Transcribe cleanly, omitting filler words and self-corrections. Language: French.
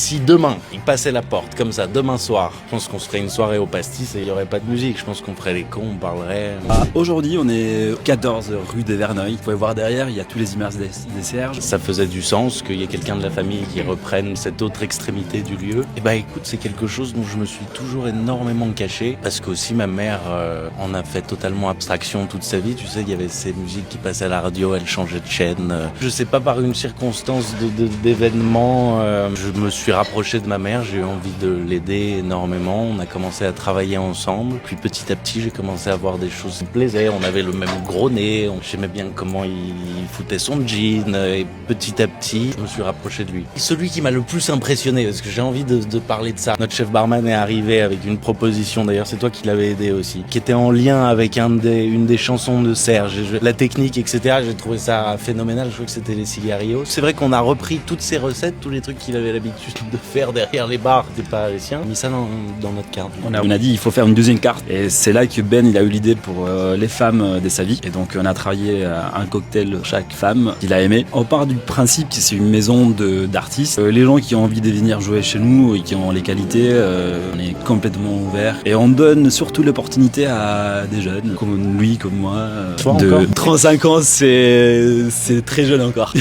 Si demain, il passait la porte comme ça, demain soir, je pense qu'on se ferait une soirée au pastis et il n'y aurait pas de musique. Je pense qu'on ferait les cons, on parlerait. Aujourd'hui, on est 14 rue des Verneuil. Vous pouvez voir derrière, il y a tous les images des Serges. Ça faisait du sens qu'il y ait quelqu'un de la famille qui reprenne cette autre extrémité du lieu. Et bah écoute, c'est quelque chose dont je me suis toujours énormément caché parce qu'aussi ma mère en a fait totalement abstraction toute sa vie. Tu sais, il y avait ces musiques qui passaient à la radio, elle changeait de chaîne. Je sais pas, par une circonstance d'événement, je me suis rapproché de ma mère, j'ai eu envie de l'aider énormément. On a commencé à travailler ensemble. Puis petit à petit, j'ai commencé à voir des choses qui me plaisaient. On avait le même gros nez, j'aimais bien comment il foutait son jean. Et petit à petit, je me suis rapproché de lui. Celui qui m'a le plus impressionné, parce que j'ai envie de parler de ça. Notre chef barman est arrivé avec une proposition, d'ailleurs c'est toi qui l'avais aidé aussi, qui était en lien avec une des chansons de Serge. La technique, etc. J'ai trouvé ça phénoménal. Je crois que c'était les cigarios. C'est vrai qu'on a repris toutes ces recettes, tous les trucs qu'il avait l'habitude de faire derrière les bars, c'était pas les siens. On a mis ça dans notre carte. On a dit il faut faire une deuxième carte. Et c'est là que Ben il a eu l'idée pour les femmes de sa vie. Et donc on a travaillé un cocktail pour chaque femme qu'il a aimé. On part du principe que c'est une maison d'artistes. Les gens qui ont envie de venir jouer chez nous et qui ont les qualités, on est complètement ouvert. Et on donne surtout l'opportunité à des jeunes, comme lui, comme moi. Toi de encore 35 ans, c'est très jeune encore.